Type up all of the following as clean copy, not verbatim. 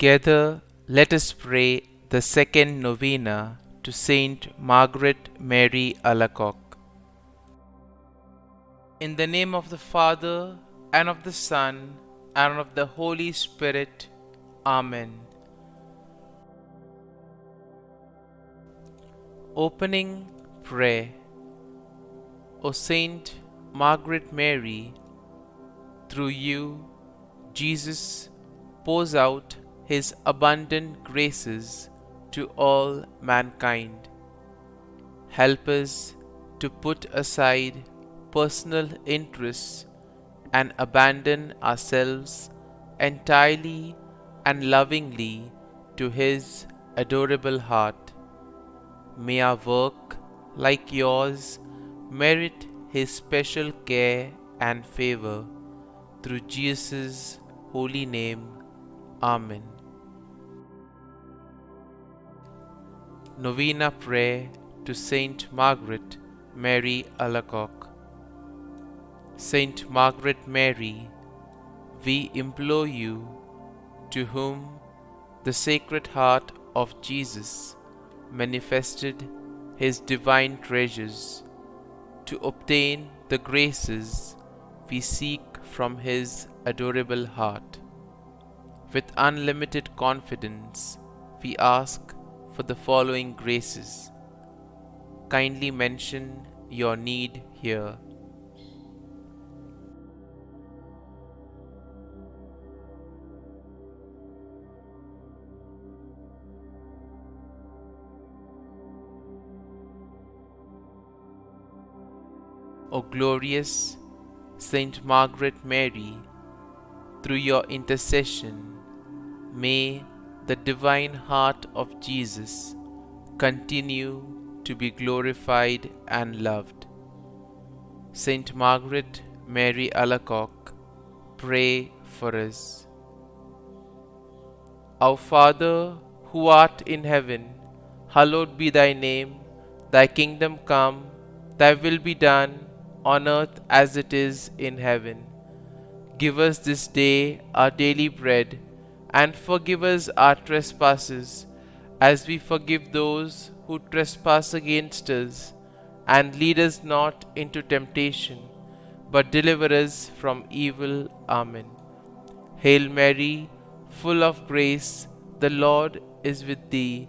Together, let us pray the second novena to St Margaret Mary Alacoque. In the name of the Father, and of the Son, and of the Holy Spirit. Amen. Opening Prayer. O Saint Margaret Mary, through you, Jesus pours out his abundant graces to all mankind. Help us to put aside personal interests and abandon ourselves entirely and lovingly to his adorable heart. May our work, like yours, merit his special care and favor. Through Jesus' holy name. Amen. Novena Prayer to St Margaret Mary Alacoque. Saint Margaret Mary, we implore you, to whom the Sacred Heart of Jesus manifested his divine treasures, to obtain the graces we seek from his adorable heart. With unlimited confidence, we ask for the following graces. Kindly mention your need here. O glorious Saint Margaret Mary, through your intercession, may the divine heart of Jesus continue to be glorified and loved. Saint Margaret Mary Alacoque, pray for us. Our Father, who art in heaven, hallowed be thy name. Thy kingdom come, thy will be done, on earth as it is in heaven. Give us this day our daily bread, and forgive us our trespasses, as we forgive those who trespass against us. And lead us not into temptation, but deliver us from evil. Amen. Hail Mary, full of grace, the Lord is with thee.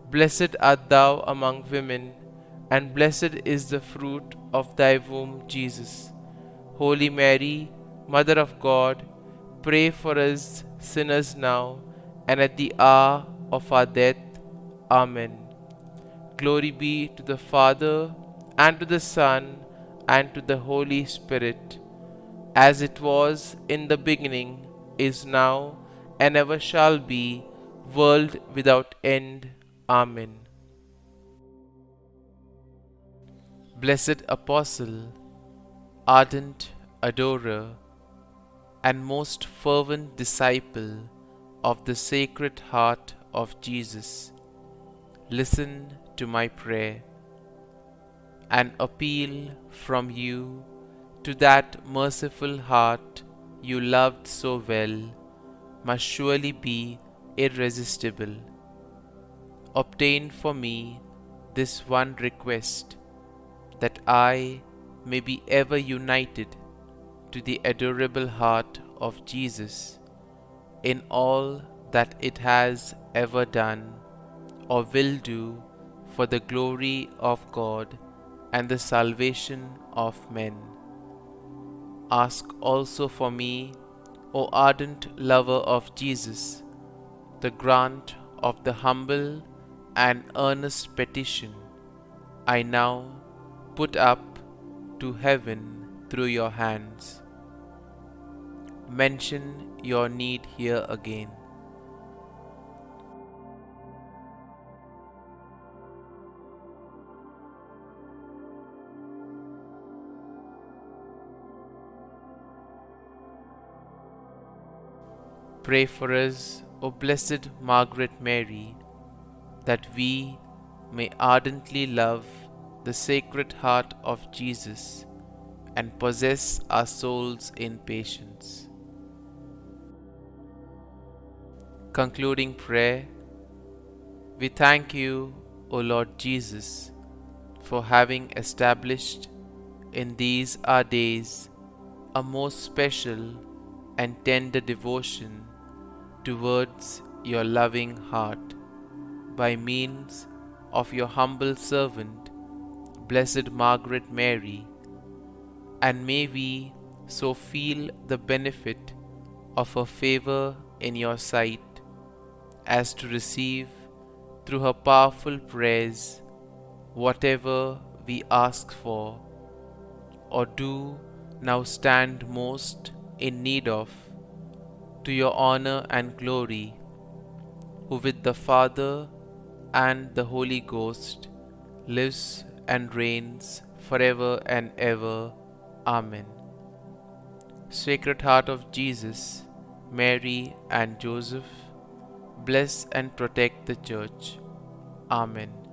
Blessed art thou among women, and blessed is the fruit of thy womb, Jesus. Holy Mary, Mother of God, pray for us sinners now and at the hour of our death. Amen. Glory be to the Father, and to the Son, and to the Holy Spirit, as it was in the beginning, is now, and ever shall be, world without end. Amen. Blessed Apostle, ardent adorer, and most fervent disciple of the Sacred Heart of Jesus, listen to my prayer. An appeal from you to that merciful heart you loved so well must surely be irresistible. Obtain for me this one request, that I may be ever united to the adorable heart of Jesus in all that it has ever done or will do for the glory of God and the salvation of men. Ask also for me, O ardent lover of Jesus, the grant of the humble and earnest petition I now put up to heaven through your hands. Mention your need here again. Pray for us, O Blessed Margaret Mary, that we may ardently love the Sacred Heart of Jesus and possess our souls in patience. Concluding prayer. We thank you, O Lord Jesus, for having established in these our days a most special and tender devotion towards your loving heart by means of your humble servant, Blessed Margaret Mary, and may we so feel the benefit of her favor in your sight as to receive through her powerful prayers whatever we ask for or do now stand most in need of, to your honor and glory, who with the Father and the Holy Ghost lives and reigns forever and ever. Amen. Sacred Heart of Jesus, Mary and Joseph, bless and protect the Church. Amen.